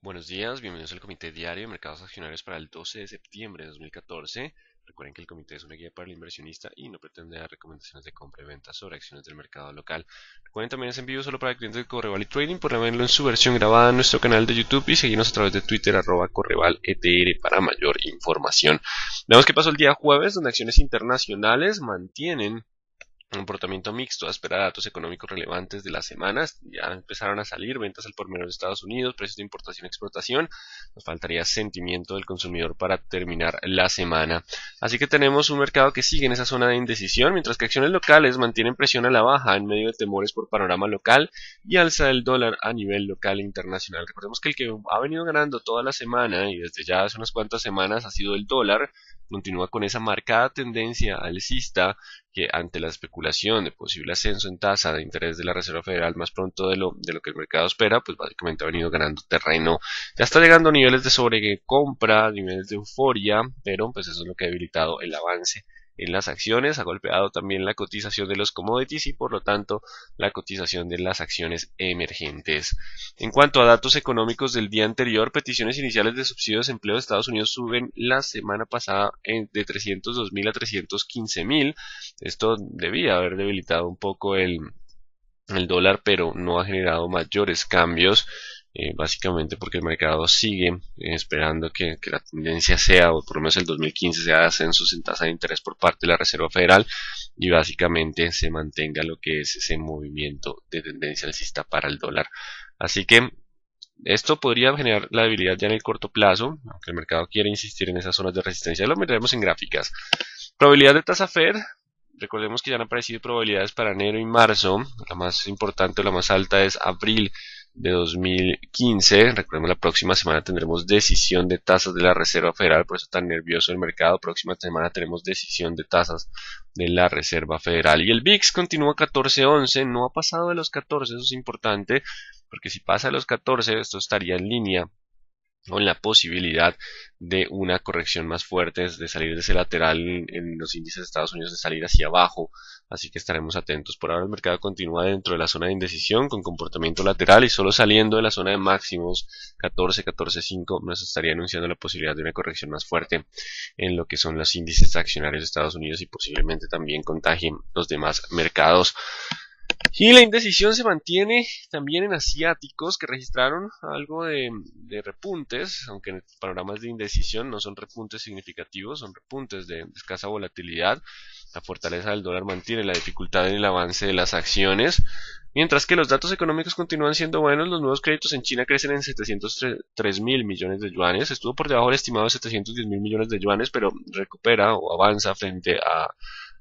Buenos días, bienvenidos al Comité Diario de Mercados Accionarios para el 12 de septiembre de 2014. Recuerden que el comité es una guía para el inversionista y no pretende dar recomendaciones de compra y venta sobre acciones del mercado local. Recuerden también es en vivo solo para clientes de Correval y Trading. Podrán verlo en su versión grabada en nuestro canal de YouTube y seguirnos a través de Twitter @CorrevalETR para mayor información. Vemos que pasó el día jueves, donde acciones internacionales mantienen un comportamiento mixto a esperar datos económicos relevantes de las semanas. Ya empezaron a salir ventas al por menor de Estados Unidos, precios de importación y exportación. Nos faltaría sentimiento del consumidor para terminar la semana. Así que tenemos un mercado que sigue en esa zona de indecisión, mientras que acciones locales mantienen presión a la baja en medio de temores por panorama local y alza del dólar a nivel local e internacional. Recordemos que el que ha venido ganando toda la semana y desde ya hace unas cuantas semanas ha sido el dólar. Continúa con esa marcada tendencia alcista que ante la especulación de posible ascenso en tasa de interés de la Reserva Federal más pronto de lo que el mercado espera, pues básicamente ha venido ganando terreno. Ya está llegando a niveles de sobrecompra, niveles de euforia, pero pues eso es lo que ha debilitado el avance en las acciones, ha golpeado también la cotización de los commodities y por lo tanto la cotización de las acciones emergentes. En cuanto a datos económicos del día anterior, peticiones iniciales de subsidio de desempleo de Estados Unidos suben la semana pasada de 302.000 a 315.000. Esto debía haber debilitado un poco el dólar, pero no ha generado mayores cambios, básicamente porque el mercado sigue esperando que la tendencia sea, o por lo menos el 2015 sea de ascensos en tasa de interés por parte de la Reserva Federal y básicamente se mantenga lo que es ese movimiento de tendencia alcista para el dólar. Así que esto podría generar la debilidad ya en el corto plazo, aunque el mercado quiere insistir en esas zonas de resistencia. Lo miraremos en gráficas. Probabilidad de tasa Fed. Recordemos que ya han aparecido probabilidades para enero y marzo. La más importante o la más alta es abril de 2015. Recordemos la próxima semana tendremos decisión de tasas de la Reserva Federal, por eso tan nervioso el mercado. Próxima semana tenemos decisión de tasas de la Reserva Federal. Y el VIX continúa 14.11, no ha pasado de los 14, eso es importante, porque si pasa de los 14, esto estaría en línea con la posibilidad de una corrección más fuerte, de salir de ese lateral en los índices de Estados Unidos, de salir hacia abajo, así que estaremos atentos. Por ahora el mercado continúa dentro de la zona de indecisión con comportamiento lateral y solo saliendo de la zona de máximos 14, 14.5 nos estaría anunciando la posibilidad de una corrección más fuerte en lo que son los índices accionarios de Estados Unidos y posiblemente también contagien los demás mercados. Y la indecisión se mantiene también en asiáticos que registraron algo de repuntes, aunque en panoramas de indecisión no son repuntes significativos, son repuntes de escasa volatilidad. La fortaleza del dólar mantiene la dificultad en el avance de las acciones, mientras que los datos económicos continúan siendo buenos. Los nuevos créditos en China crecen en 703.000 millones de yuanes, estuvo por debajo del estimado de 710.000 millones de yuanes, pero recupera o avanza frente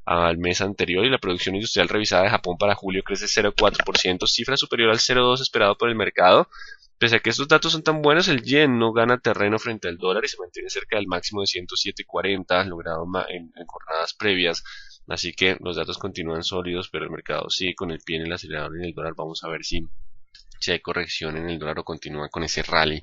al mes anterior, y la producción industrial revisada de Japón para julio crece 0,4%, cifra superior al 0,2% esperado por el mercado. Pese a que estos datos son tan buenos, el yen no gana terreno frente al dólar y se mantiene cerca del máximo de 107.40 logrado en jornadas previas. Así que los datos continúan sólidos, pero el mercado sigue con el pie en el acelerador en el dólar. Vamos a ver si hay corrección en el dólar o continúa con ese rally.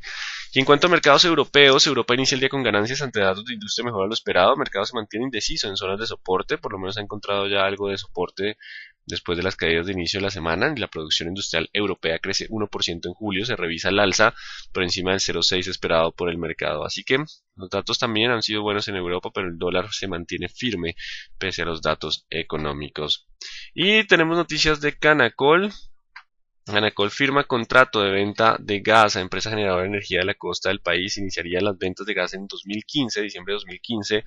Y en cuanto a mercados europeos, Europa inicia el día con ganancias ante datos de industria mejor a lo esperado. El mercado se mantiene indeciso en zonas de soporte, por lo menos ha encontrado ya algo de soporte después de las caídas de inicio de la semana. Y la producción industrial europea crece 1% en julio, se revisa al alza por encima del 0,6 esperado por el mercado. Así que los datos también han sido buenos en Europa, pero el dólar se mantiene firme pese a los datos económicos. Y tenemos noticias de Canacol. Canacol firma contrato de venta de gas a empresa generadora de energía de la costa del país. Iniciaría las ventas de gas en 2015, diciembre de 2015.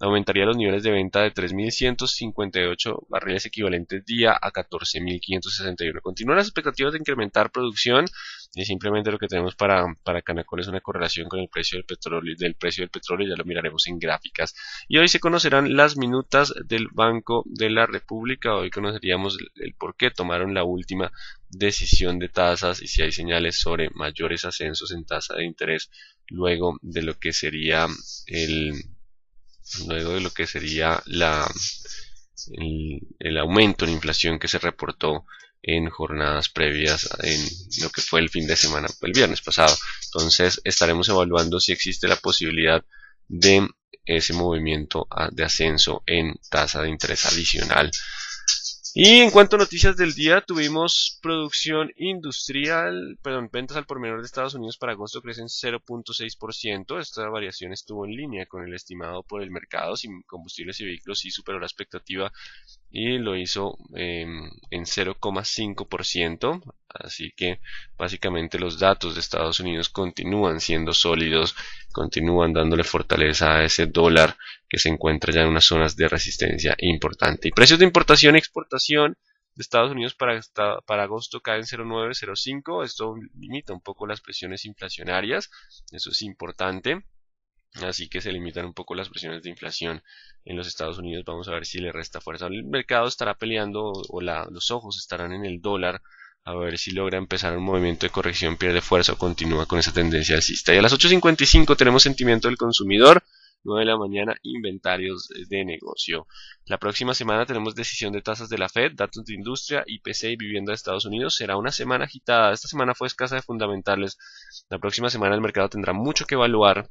Aumentaría los niveles de venta de 3.158 barriles equivalentes día a 14.561. Continúan las expectativas de incrementar producción y simplemente lo que tenemos para Canacol es una correlación con el precio del petróleo, ya lo miraremos en gráficas. Y hoy se conocerán las minutas del Banco de la República. Hoy conoceríamos el por qué tomaron la última decisión de tasas y si hay señales sobre mayores ascensos en tasa de interés luego de lo que sería el aumento en inflación que se reportó en jornadas previas en lo que fue el fin de semana, el viernes pasado. Entonces estaremos evaluando si existe la posibilidad de ese movimiento de ascenso en tasa de interés adicional. Y en cuanto a noticias del día, tuvimos producción industrial, perdón, ventas al por menor de Estados Unidos para agosto crecen 0.6%. Esta variación estuvo en línea con el estimado por el mercado. Sin combustibles y vehículos sí superó la expectativa y lo hizo en 0,5%. Así que básicamente los datos de Estados Unidos continúan siendo sólidos, continúan dándole fortaleza a ese dólar que se encuentra ya en unas zonas de resistencia importante. Y precios de importación y exportación de Estados Unidos para agosto caen 0,9, 0,5. Esto limita un poco las presiones inflacionarias. Eso es importante. Así que se limitan un poco las presiones de inflación en los Estados Unidos. Vamos a ver si le resta fuerza. El mercado estará peleando los ojos estarán en el dólar. A ver si logra empezar un movimiento de corrección, pierde fuerza o continúa con esa tendencia alcista. Y a las 8:55 tenemos sentimiento del consumidor. 9 de la mañana, inventarios de negocio. La próxima semana tenemos decisión de tasas de la Fed, datos de industria, IPC y vivienda de Estados Unidos. Será una semana agitada. Esta semana fue escasa de fundamentales. La próxima semana el mercado tendrá mucho que evaluar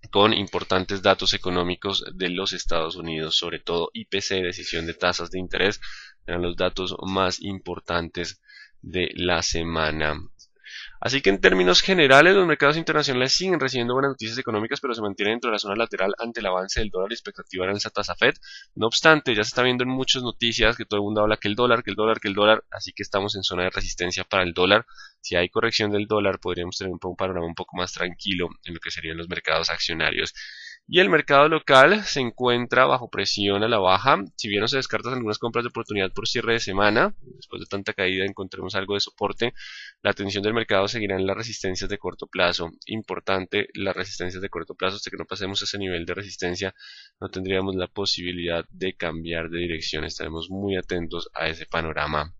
con importantes datos económicos de los Estados Unidos, sobre todo IPC, decisión de tasas de interés, serán los datos más importantes de la semana. Así que en términos generales, los mercados internacionales siguen recibiendo buenas noticias económicas, pero se mantienen dentro de la zona lateral ante el avance del dólar y expectativa de alza tasa Fed. No obstante, ya se está viendo en muchas noticias que todo el mundo habla que el dólar, que el dólar, que el dólar, así que estamos en zona de resistencia para el dólar. Si hay corrección del dólar, podríamos tener un panorama un poco más tranquilo en lo que serían los mercados accionarios. Y el mercado local se encuentra bajo presión a la baja. Si bien no se descartan algunas compras de oportunidad por cierre de semana, después de tanta caída encontremos algo de soporte, la atención del mercado seguirá en las resistencias de corto plazo. Importante, las resistencias de corto plazo, hasta que no pasemos ese nivel de resistencia, no tendríamos la posibilidad de cambiar de dirección. Estaremos muy atentos a ese panorama.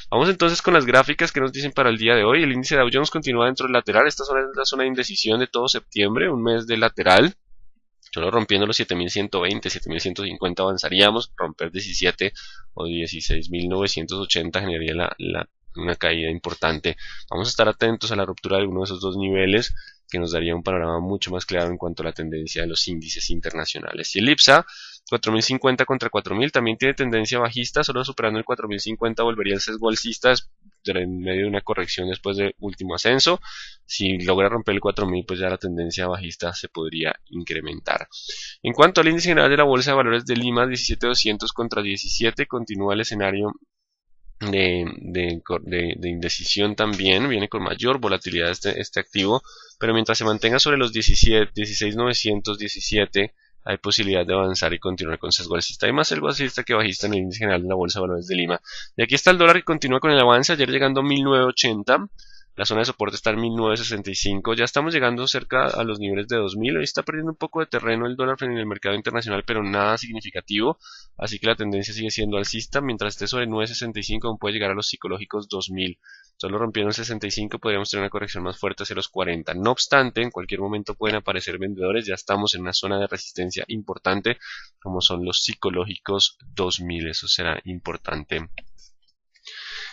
Vamos entonces con las gráficas que nos dicen para el día de hoy. El índice de Dow Jones continúa dentro del lateral. Esta zona es la zona de indecisión de todo septiembre, un mes de lateral. Solo rompiendo los 7120, 7150 avanzaríamos. Romper 17 o 16.980 generaría una caída importante. Vamos a estar atentos a la ruptura de alguno de esos dos niveles que nos daría un panorama mucho más claro en cuanto a la tendencia de los índices internacionales. Y el IPSA 4050 contra 4000 también tiene tendencia bajista, solo superando el 4050 volvería el sesgo alcista en medio de una corrección después del último ascenso. Si logra romper el 4000, pues ya la tendencia bajista se podría incrementar. En cuanto al índice general de la Bolsa de Valores de Lima, 17200 contra 17, continúa el escenario de indecisión también, viene con mayor volatilidad este activo, pero mientras se mantenga sobre los 16.917 hay posibilidad de avanzar y continuar con sesgo alcista. Hay más sesgo alcista que bajista en el índice general de la Bolsa de Valores de Lima. Y aquí está el dólar que continúa con el avance, ayer llegando a 1980. La zona de soporte está en 1965. Ya estamos llegando cerca a los niveles de 2000. Hoy está perdiendo un poco de terreno el dólar en el mercado internacional, pero nada significativo. Así que la tendencia sigue siendo alcista. Mientras esté sobre 965, aún puede llegar a los psicológicos 2000. Solo rompiendo el 65 podríamos tener una corrección más fuerte hacia los 40. No obstante, en cualquier momento pueden aparecer vendedores. Ya estamos en una zona de resistencia importante, como son los psicológicos 2000. Eso será importante.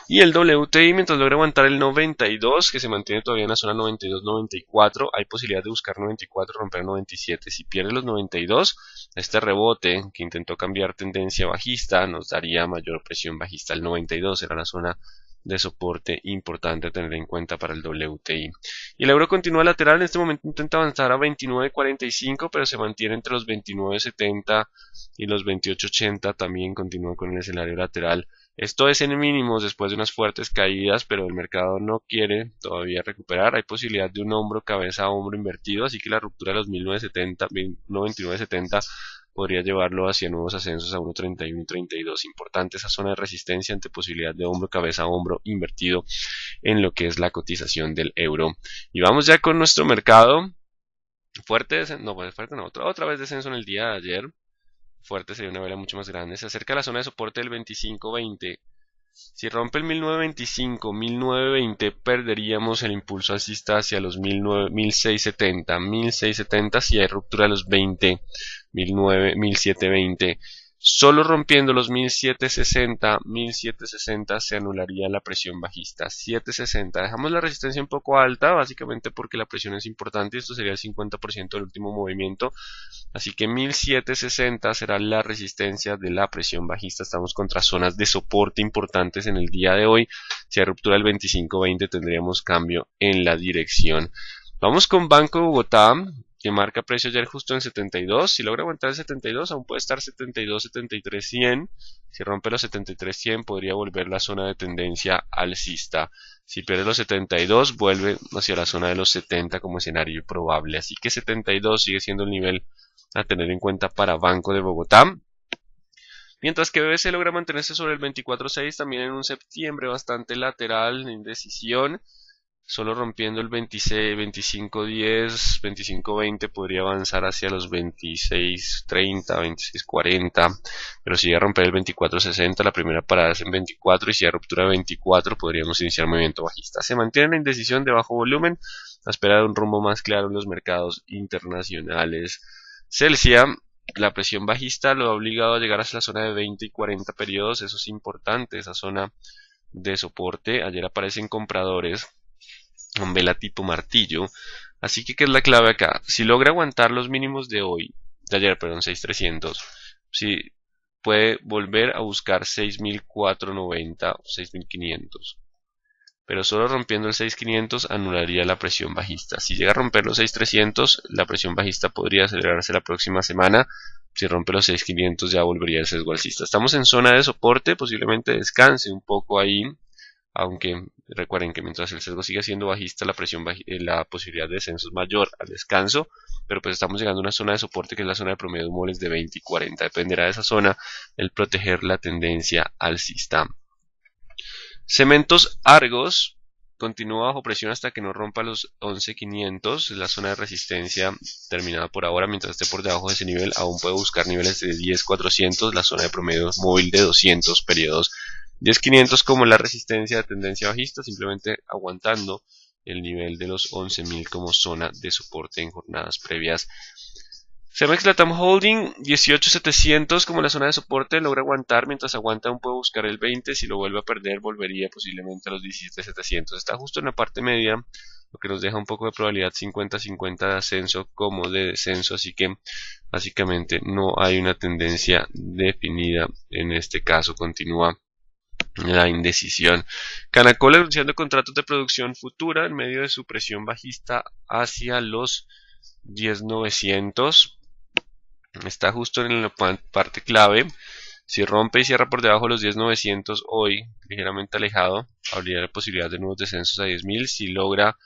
Y el WTI, mientras logra aguantar el 92, que se mantiene todavía en la zona 92-94, hay posibilidad de buscar 94, romper 97. Si pierde los 92, este rebote que intentó cambiar tendencia bajista nos daría mayor presión bajista. El 92 será la zona de soporte importante a tener en cuenta para el WTI. Y el euro continúa lateral, en este momento intenta avanzar a 29.45, pero se mantiene entre los 29.70 y los 28.80, también continúa con el escenario lateral. Esto es en mínimos después de unas fuertes caídas, pero el mercado no quiere todavía recuperar. Hay posibilidad de un hombro, cabeza a hombro invertido, así que la ruptura de los 1.2970 podría llevarlo hacia nuevos ascensos a 1.31 y 32. Importante esa zona de resistencia ante posibilidad de hombro, cabeza a hombro invertido en lo que es la cotización del euro. Y vamos ya con nuestro mercado. Fuerte, no, fuerte no, otra vez descenso en el día de ayer. Fuerte sería una vela mucho más grande. Se acerca a la zona de soporte del 25.20. Si rompe el 1925, 1920, perderíamos el impulso alcista hacia los 1670. 1670 si hay ruptura de los 20, 1720. Solo rompiendo los 1760 se anularía la presión bajista. 760. Dejamos la resistencia un poco alta, básicamente porque la presión es importante y esto sería el 50% del último movimiento. Así que 1760 será la resistencia de la presión bajista. Estamos contra zonas de soporte importantes en el día de hoy. Si hay ruptura del 25-20 tendríamos cambio en la dirección. Vamos con Banco de Bogotá, que marca precio ayer justo en 72. Si logra aguantar el 72, aún puede estar 72, 73, 100. Si rompe los 73, 100, podría volver la zona de tendencia alcista. Si pierde los 72, vuelve hacia la zona de los 70 como escenario probable. Así que 72 sigue siendo el nivel a tener en cuenta para Banco de Bogotá. Mientras que BBC logra mantenerse sobre el 24.6, también en un septiembre bastante lateral, en indecisión. Solo rompiendo el 26, 25.10, 25.20 podría avanzar hacia los 26.30, 26.40, pero si llega a romper el 24.60, la primera parada es en 24 y si hay ruptura de 24 podríamos iniciar movimiento bajista. Se mantiene la indecisión de bajo volumen, a espera de un rumbo más claro en los mercados internacionales. Celsia, la presión bajista lo ha obligado a llegar hasta la zona de 20 y 40 periodos, eso es importante, esa zona de soporte. Ayer aparecen compradores con vela tipo martillo, así que ¿qué es la clave acá? Si logra aguantar los mínimos de hoy, de ayer, perdón, 6300, si puede volver a buscar 6490 o 6500, pero solo rompiendo el 6500 anularía la presión bajista. Si llega a romper los 6300, la presión bajista podría acelerarse la próxima semana. Si rompe los 6500 ya volvería el sesgo alcista. Estamos en zona de soporte, posiblemente descanse un poco ahí, aunque recuerden que mientras el sesgo siga siendo bajista, la posibilidad de descenso es mayor al descanso, pero pues estamos llegando a una zona de soporte que es la zona de promedio móviles de 20 y 40. Dependerá de esa zona el proteger la tendencia alcista. Cementos Argos continúa bajo presión hasta que no rompa los 11.500, la zona de resistencia terminada por ahora. Mientras esté por debajo de ese nivel, aún puede buscar niveles de 10.400, la zona de promedio móvil de 200 periodos. 10.500 como la resistencia de tendencia bajista, simplemente aguantando el nivel de los 11.000 como zona de soporte en jornadas previas. Cemex Latam Holding, 18.700 como la zona de soporte, logra aguantar. Mientras aguanta aún puede buscar el 20, si lo vuelve a perder volvería posiblemente a los 17.700. Está justo en la parte media, lo que nos deja un poco de probabilidad 50-50 de ascenso como de descenso, así que básicamente no hay una tendencia definida. En este caso continúa la indecisión. Canacol anunciando contratos de producción futura en medio de su presión bajista hacia los 10.900. Está justo en la parte clave. Si rompe y cierra por debajo de los 10.900 hoy, ligeramente alejado, habría la posibilidad de nuevos descensos a 10.000. Si logra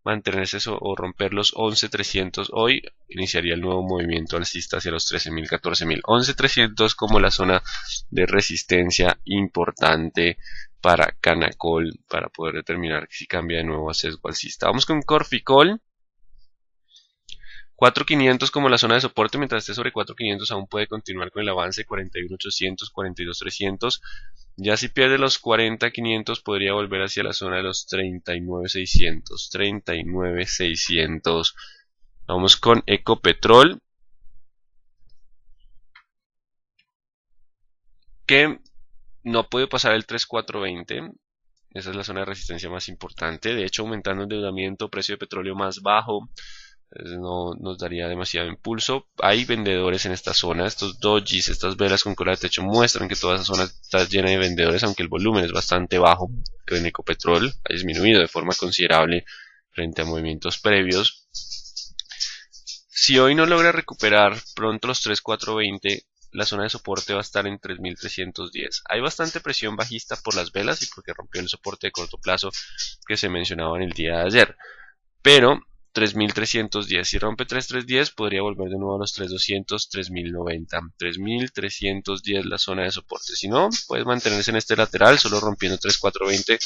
mantenerse eso o romper los 11.300 hoy, iniciaría el nuevo movimiento alcista hacia los 13.000, 14.000. 11.300 como la zona de resistencia importante para Canacol para poder determinar si cambia de nuevo a sesgo alcista. Vamos con Corficol. 4.500 como la zona de soporte. Mientras esté sobre 4.500 aún puede continuar con el avance. 41.800, 42.300. Ya si pierde los 40.500 podría volver hacia la zona de los 39.600. 39.600. Vamos con Ecopetrol, que no puede pasar el 3.420. Esa es la zona de resistencia más importante. De hecho, aumentando endeudamiento, precio de petróleo más bajo, no nos daría demasiado impulso. Hay vendedores en esta zona. Estos dojis, estas velas con cola de techo muestran que toda esa zona está llena de vendedores, aunque el volumen es bastante bajo, que en Ecopetrol ha disminuido de forma considerable frente a movimientos previos. Si hoy no logra recuperar pronto los 3.420, la zona de soporte va a estar en 3.310. Hay bastante presión bajista por las velas y porque rompió el soporte de corto plazo que se mencionaba en el día de ayer, pero 3.310, si rompe 3.310 podría volver de nuevo a los 3.200, 3.090, 3.310 la zona de soporte. Si no, puede mantenerse en este lateral, solo rompiendo 3.420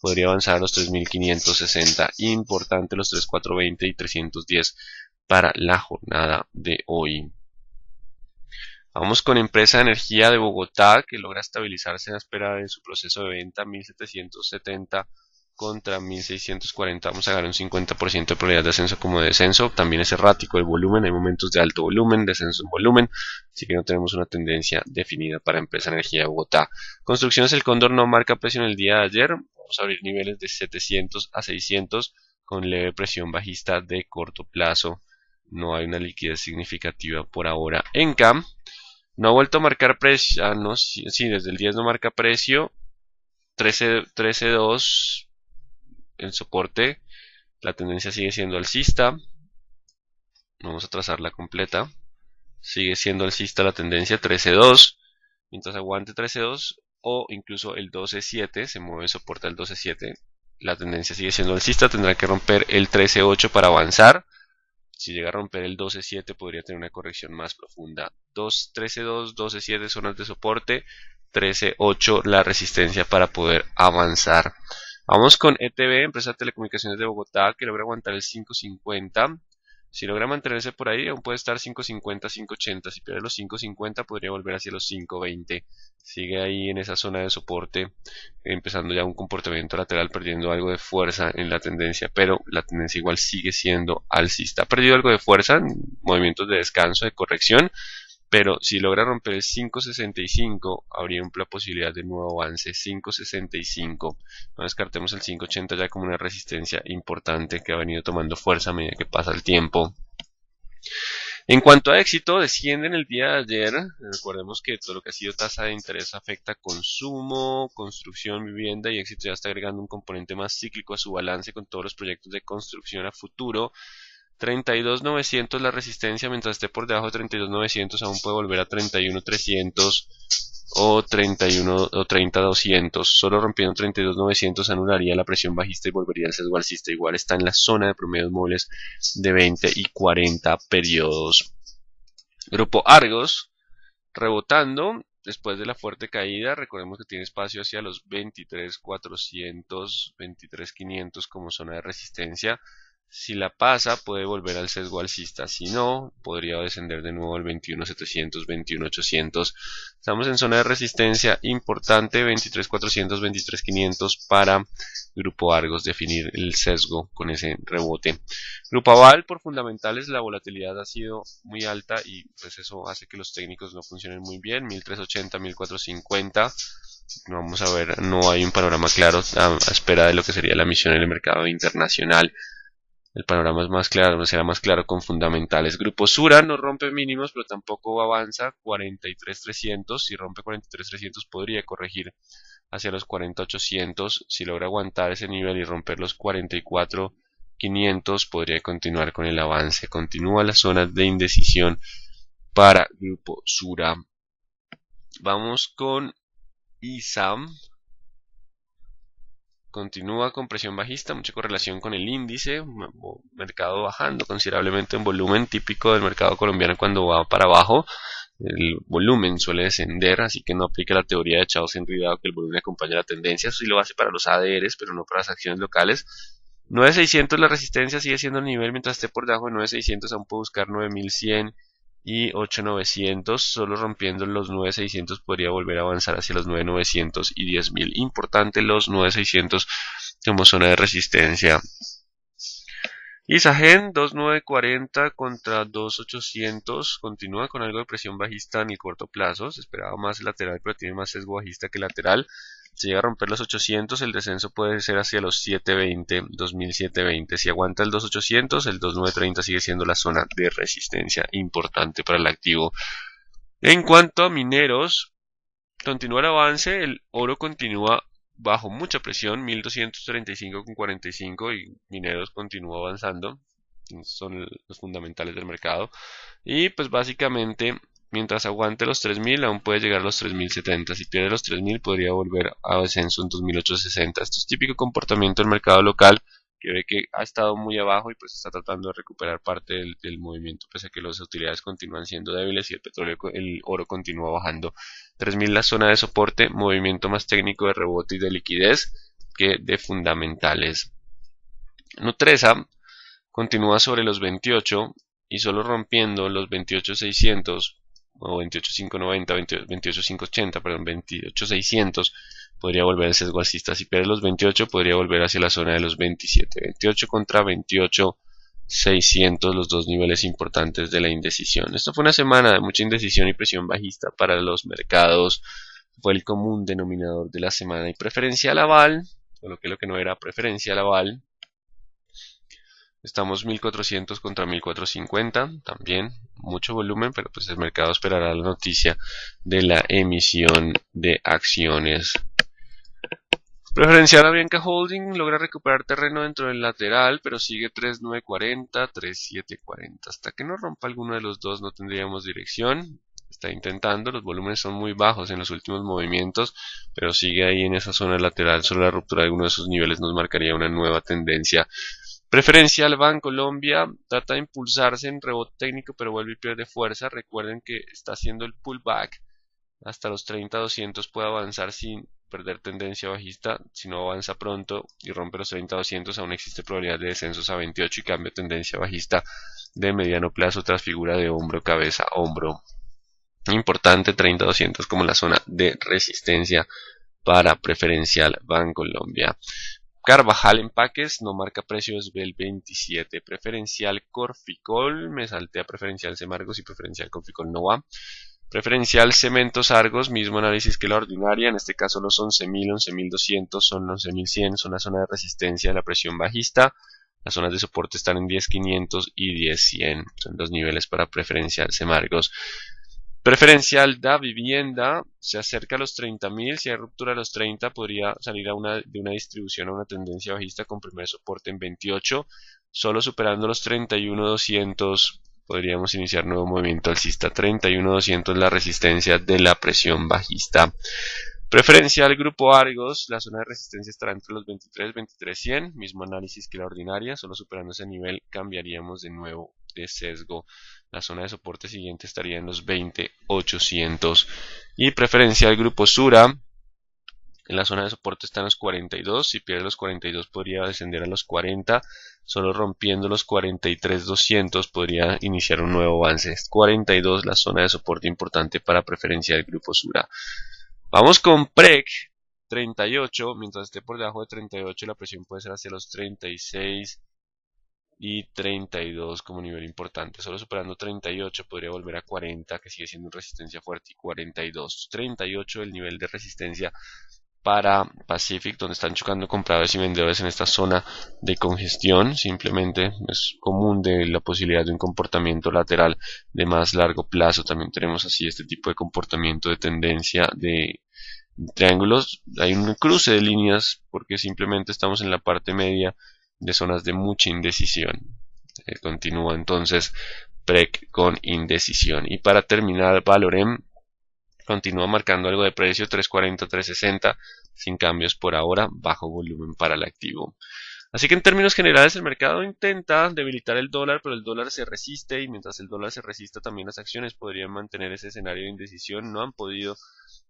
podría avanzar a los 3.560. Importante los 3.420 y 310 para la jornada de hoy. Vamos con Empresa de Energía de Bogotá, que logra estabilizarse en la espera de su proceso de venta 1.770 contra 1640. Vamos a ganar un 50% de probabilidad de ascenso como de descenso. También es errático el volumen. Hay momentos de alto volumen, descenso en volumen. Así que no tenemos una tendencia definida para Empresa Energía de Bogotá. Construcciones El Cóndor no marca precio en el día de ayer. Vamos a abrir niveles de 700 a 600 con leve presión bajista de corto plazo. No hay una liquidez significativa por ahora en CAM. No ha vuelto a marcar precio. Ah, no, sí, desde el 10 no marca precio. 13.2 el soporte. La tendencia sigue siendo alcista. Vamos a trazarla completa. Sigue siendo alcista la tendencia 13.2. Mientras aguante 13.2 o incluso el 12.7, se mueve soporte al 12.7. La tendencia sigue siendo alcista. Tendrá que romper el 13.8 para avanzar. Si llega a romper el 12.7 podría tener una corrección más profunda. 13.2, 12.7 zonas de soporte, 13.8 la resistencia para poder avanzar. Vamos con ETB, Empresa de Telecomunicaciones de Bogotá, que logra aguantar el 5.50. Si logra mantenerse por ahí, aún puede estar 5.50, 5.80. Si pierde los 5.50 podría volver hacia los 5.20. Sigue ahí en esa zona de soporte, empezando ya un comportamiento lateral, perdiendo algo de fuerza en la tendencia, pero la tendencia igual sigue siendo alcista. Ha perdido algo de fuerza en movimientos de descanso, de corrección, pero si logra romper el 5.65 habría una posibilidad de nuevo avance. 5.65, no descartemos el 5.80 ya como una resistencia importante que ha venido tomando fuerza a medida que pasa el tiempo. En cuanto a éxito, desciende en el día de ayer. Recordemos que todo lo que ha sido tasa de interés afecta consumo, construcción, vivienda, y éxito ya está agregando un componente más cíclico a su balance con todos los proyectos de construcción a futuro. 32.900 la resistencia, mientras esté por debajo de 32.900 aún puede volver a 31.300 o 31 o 30.200. Solo rompiendo 32.900 anularía la presión bajista y volvería al sesgo alcista. Igual está en la zona de promedios móviles de 20 y 40 periodos. Grupo Argos rebotando después de la fuerte caída. Recordemos que tiene espacio hacia los 23.400, 23.500 como zona de resistencia. Si la pasa puede volver al sesgo alcista, si no podría descender de nuevo al 21.700, 21.800. Estamos en zona de resistencia importante, 23.400, 23.500 para Grupo Argos definir el sesgo con ese rebote. Grupo Aval, por fundamentales la volatilidad ha sido muy alta y pues eso hace que los técnicos no funcionen muy bien. 1380, 1450. Vamos a ver, no hay un panorama claro a espera de lo que sería la emisión en el mercado internacional. El panorama es más claro, será más claro con fundamentales. Grupo Sura no rompe mínimos, pero tampoco avanza. 43.300. Si rompe 43.300 podría corregir hacia los 40.800. Si logra aguantar ese nivel y romper los 44.500 podría continuar con el avance. Continúa la zona de indecisión para Grupo Sura. Vamos con ISAM. Continúa con presión bajista, mucha correlación con el índice, mercado bajando considerablemente en volumen, típico del mercado colombiano cuando va para abajo. El volumen suele descender, así que no aplica la teoría de Chao Henry dado que el volumen acompaña la tendencia. Eso sí lo hace para los ADRs, pero no para las acciones locales. 9.600 la resistencia sigue siendo el nivel, mientras esté por debajo de 9.600 aún puede buscar 9.100 y 8.900. Solo rompiendo los 9.600 podría volver a avanzar hacia los 9.900 y 10.000. Importante los 9.600 como zona de resistencia. Isagen 2.940 contra 2.800. Continúa con algo de presión bajista en el corto plazo. Se esperaba más lateral, pero tiene más sesgo bajista que lateral. Si llega a romper los 800, el descenso puede ser hacia los 720, 2720. Si aguanta el 2800, el 2930 sigue siendo la zona de resistencia importante para el activo. En cuanto a mineros, continúa el avance, el oro continúa bajo mucha presión, 1235,45 y mineros continúa avanzando. Son los fundamentales del mercado. Y pues básicamente mientras aguante los 3000 aún puede llegar a los 3070. Si pierde los 3000 podría volver a descenso en 2860. Esto es típico comportamiento del mercado local, que ve que ha estado muy abajo y pues está tratando de recuperar parte del movimiento, pese a que las utilidades continúan siendo débiles y el petróleo, el oro continúa bajando. 3000 la zona de soporte, movimiento más técnico de rebote y de liquidez que de fundamentales. Nutresa continúa sobre los 28 y solo rompiendo los 28.600 o 28.590, 28.580, perdón, 28.600 podría volver el sesgo alcista. Si pierde los 28 podría volver hacia la zona de los 27. 28 contra 28.600, los dos niveles importantes de la indecisión. Esto fue una semana de mucha indecisión y presión bajista para los mercados. Fue el común denominador de la semana. Y preferencial aval, o lo que no era preferencial aval, estamos 1400 contra 1450, también mucho volumen, pero pues el mercado esperará la noticia de la emisión de acciones. Preferencial Avianca Holding logra recuperar terreno dentro del lateral, pero sigue 3940, 3740. Hasta que no rompa alguno de los dos no tendríamos dirección. Está intentando, los volúmenes son muy bajos en los últimos movimientos, pero sigue ahí en esa zona lateral. Solo la ruptura de alguno de esos niveles nos marcaría una nueva tendencia. Preferencial Bancolombia trata de impulsarse en rebote técnico, pero vuelve y pierde fuerza. Recuerden que está haciendo el pullback. Hasta los 30.200 puede avanzar sin perder tendencia bajista. Si no avanza pronto y rompe los 30.200, aún existe probabilidad de descensos a 28 y cambio de tendencia bajista de mediano plazo tras figura de hombro, cabeza, hombro. Importante 30.200 como la zona de resistencia para Preferencial Bancolombia. Carvajal Empaques no marca precio desde el 27. Preferencial Corficol, me salté a Preferencial Semargos y Preferencial Corficol no va. Preferencial Cementos Argos, mismo análisis que la ordinaria, en este caso los 11.000, 11.200 son 11.100, son la zona de resistencia de la presión bajista. Las zonas de soporte están en 10.500 y 10.100, son los niveles para Preferencial Semargos. Preferencial Da Vivienda se acerca a los 30.000, si hay ruptura a los 30 podría salir de una distribución a una tendencia bajista con primer soporte en 28, solo superando los 31.200 podríamos iniciar nuevo movimiento alcista. 31.200 la resistencia de la presión bajista. Preferencial Grupo Argos, la zona de resistencia estará entre los 23, 23.100, mismo análisis que la ordinaria, solo superando ese nivel cambiaríamos de nuevo de sesgo. La zona de soporte siguiente estaría en los 20.800. Y Preferencial Grupo Sura, en la zona de soporte está en los 42, si pierde los 42 podría descender a los 40, solo rompiendo los 43.200 podría iniciar un nuevo avance. 42 la zona de soporte importante para Preferencial Grupo Sura. Vamos con PREC 38, mientras esté por debajo de 38 la presión puede ser hacia los 36 y 32 como nivel importante. Solo superando 38 podría volver a 40, que sigue siendo una resistencia fuerte, y 42. 38 el nivel de resistencia para Pacific, donde están chocando compradores y vendedores en esta zona de congestión. Simplemente es común de la posibilidad de un comportamiento lateral de más largo plazo. También tenemos así este tipo de comportamiento de tendencia de triángulos. Hay un cruce de líneas porque simplemente estamos en la parte media de zonas de mucha indecisión. Continúa entonces PREC con indecisión. Y para terminar, Valorem continúa marcando algo de precio, 340, 360, sin cambios por ahora, bajo volumen para el activo. Así que en términos generales el mercado intenta debilitar el dólar, pero el dólar se resiste, y mientras el dólar se resista también las acciones podrían mantener ese escenario de indecisión. No han podido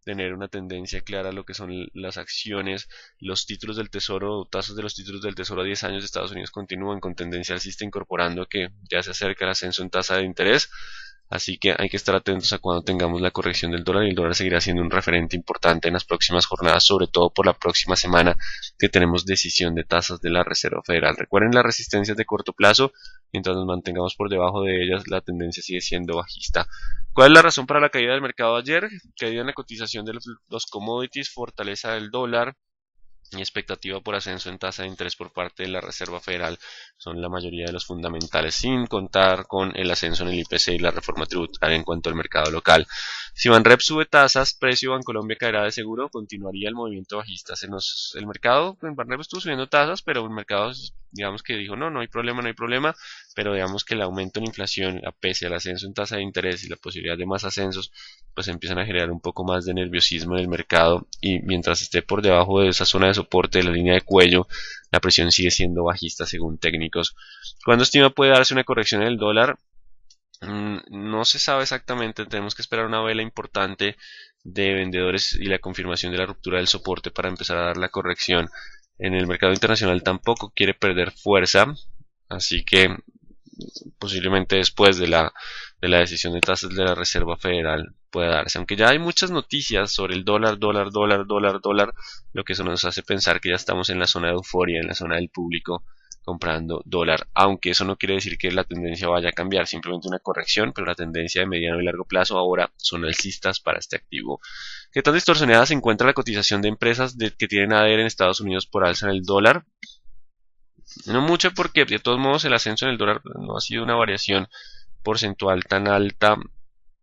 tener una tendencia clara a lo que son las acciones. Los títulos del tesoro, tasas de los títulos del tesoro a 10 años de Estados Unidos continúan con tendencia alcista, incorporando que ya se acerca el ascenso en tasa de interés. Así que hay que estar atentos a cuando tengamos la corrección del dólar, y el dólar seguirá siendo un referente importante en las próximas jornadas, sobre todo por la próxima semana que tenemos decisión de tasas de la Reserva Federal. Recuerden las resistencias de corto plazo, mientras nos mantengamos por debajo de ellas la tendencia sigue siendo bajista. ¿Cuál es la razón para la caída del mercado ayer? Caída en la cotización de los commodities, fortaleza del dólar y expectativa por ascenso en tasa de interés por parte de la Reserva Federal son la mayoría de los fundamentales, sin contar con el ascenso en el IPC y la reforma tributaria en cuanto al mercado local. Si Banrep sube tasas, precio Bancolombia caerá de seguro, continuaría el movimiento bajista. El mercado, en Banrep estuvo subiendo tasas, pero el mercado, digamos que dijo, no hay problema, pero digamos que el aumento en inflación, pese al ascenso en tasa de interés y la posibilidad de más ascensos, pues empiezan a generar un poco más de nerviosismo en el mercado, y mientras esté por debajo de esa zona de soporte de la línea de cuello, la presión sigue siendo bajista según técnicos. ¿Cuándo estima puede darse una corrección en el dólar? No se sabe exactamente, tenemos que esperar una vela importante de vendedores y la confirmación de la ruptura del soporte para empezar a dar la corrección. En el mercado internacional tampoco quiere perder fuerza, así que posiblemente después de de la decisión de tasas de la Reserva Federal puede darse. Aunque ya hay muchas noticias sobre el dólar, dólar, dólar, dólar, dólar, lo que eso nos hace pensar que ya estamos en la zona de euforia, en la zona del público comprando dólar, aunque eso no quiere decir que la tendencia vaya a cambiar, simplemente una corrección, pero la tendencia de mediano y largo plazo ahora son alcistas para este activo. ¿Qué tan distorsionada se encuentra la cotización de empresas que tienen ADR en Estados Unidos por alza en el dólar? No mucho, porque de todos modos el ascenso en el dólar no ha sido una variación porcentual tan alta,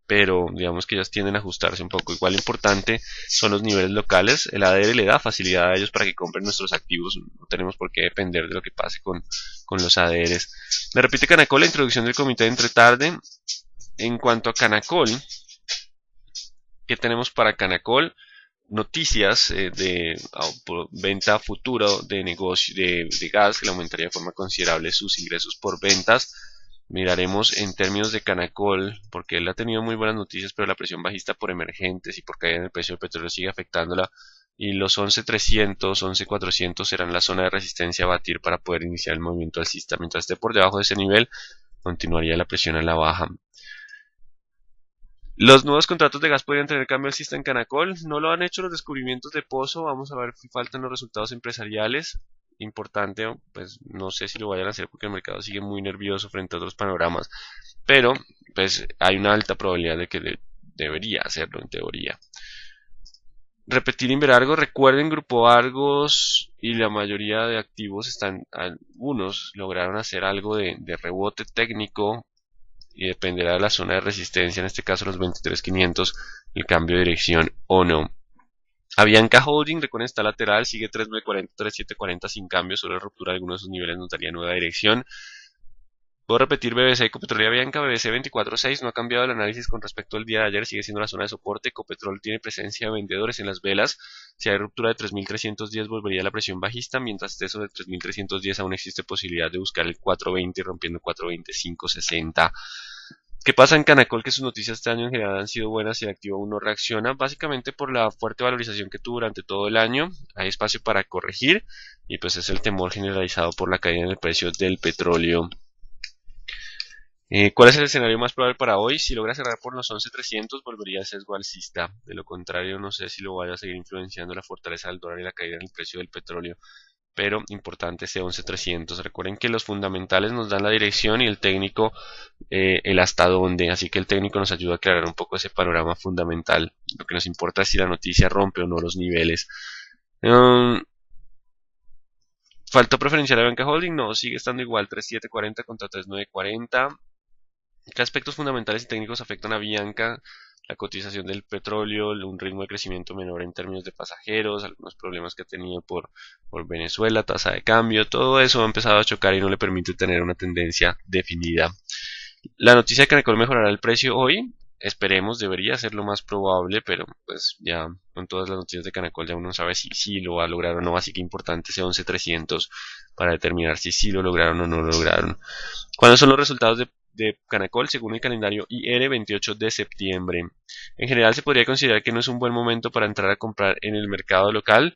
pero digamos que ellas tienden a ajustarse un poco. Igual importante son los niveles locales. El ADR le da facilidad a ellos para que compren nuestros activos. No tenemos por qué depender de lo que pase con los ADRs. Me repite Canacol la introducción del comité de entretarde. En cuanto a Canacol, ¿qué tenemos para Canacol? Noticias de venta futuro de negocio de gas, que le aumentaría de forma considerable sus ingresos por ventas. Miraremos en términos de Canacol, porque él ha tenido muy buenas noticias, pero la presión bajista por emergentes y por caída en el precio del petróleo sigue afectándola. Y los 11.300, 11.400 serán la zona de resistencia a batir para poder iniciar el movimiento alcista. Mientras esté por debajo de ese nivel, continuaría la presión a la baja. Los nuevos contratos de gas podrían tener cambio alcista en Canacol. No lo han hecho los descubrimientos de Pozo. Vamos a ver si faltan los resultados empresariales. Importante, pues no sé si lo vayan a hacer porque el mercado sigue muy nervioso frente a otros panoramas. Pero pues hay una alta probabilidad de que debería hacerlo en teoría. Repetir Inverargos, recuerden Grupo Argos y la mayoría de activos algunos lograron hacer algo de rebote técnico y dependerá de la zona de resistencia, en este caso los 23.500, el cambio de dirección o no. Avianca Holding, recuerden, está lateral, sigue 3.40, 3.740 sin cambio, sobre la ruptura de algunos de sus niveles nos daría nueva dirección. Puedo repetir BBC, Ecopetrol y Avianca, BBC 24.6, no ha cambiado el análisis con respecto al día de ayer, sigue siendo la zona de soporte. Ecopetrol tiene presencia de vendedores en las velas, si hay ruptura de 3.310 volvería a la presión bajista, mientras esté sobre 3.310 aún existe posibilidad de buscar el 4.20 rompiendo 4.25.60. ¿Qué pasa en Canacol? Que sus noticias este año en general han sido buenas y el activo aún no reacciona, básicamente por la fuerte valorización que tuvo durante todo el año. Hay espacio para corregir y pues es el temor generalizado por la caída en el precio del petróleo. ¿Cuál es el escenario más probable para hoy? Si logra cerrar por los 11.300 volvería a sesgo alcista. De lo contrario, no sé si lo vaya a seguir influenciando la fortaleza del dólar y la caída en el precio del petróleo. Pero importante ese 11.300. Recuerden que los fundamentales nos dan la dirección y el técnico el hasta dónde. Así que el técnico nos ayuda a aclarar un poco ese panorama fundamental. Lo que nos importa es si la noticia rompe o no los niveles. ¿Faltó preferencial a Banca Holding? No, sigue estando igual. 3.740 contra 3.940. ¿Qué aspectos fundamentales y técnicos afectan a Bianca? La cotización del petróleo, un ritmo de crecimiento menor en términos de pasajeros, algunos problemas que ha tenido por Venezuela, tasa de cambio, todo eso ha empezado a chocar y no le permite tener una tendencia definida. La noticia de Canacol mejorará el precio hoy, esperemos, debería ser lo más probable, pero pues ya con todas las noticias de Canacol ya uno sabe si lo va a lograr o no, así que importante ese 11.300 para determinar si lo lograron o no lo lograron. ¿Cuáles son los resultados de Canacol según el calendario IR 28 de septiembre? En general se podría considerar que no es un buen momento para entrar a comprar en el mercado local.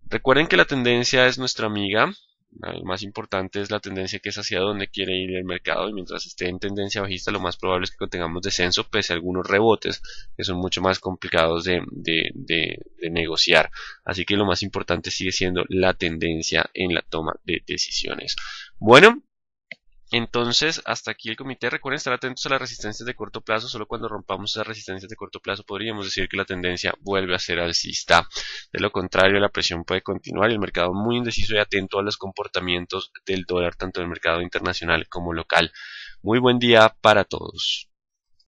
Recuerden que la tendencia es nuestra amiga. Lo más importante es la tendencia, que es hacia dónde quiere ir el mercado, y mientras esté en tendencia bajista lo más probable es que tengamos descenso pese a algunos rebotes que son mucho más complicados de negociar. Así que lo más importante sigue siendo la tendencia en la toma de decisiones. Bueno, entonces, hasta aquí el comité. Recuerden estar atentos a las resistencias de corto plazo. Solo cuando rompamos esas resistencias de corto plazo podríamos decir que la tendencia vuelve a ser alcista. De lo contrario, la presión puede continuar y el mercado muy indeciso y atento a los comportamientos del dólar, tanto en el mercado internacional como local. Muy buen día para todos.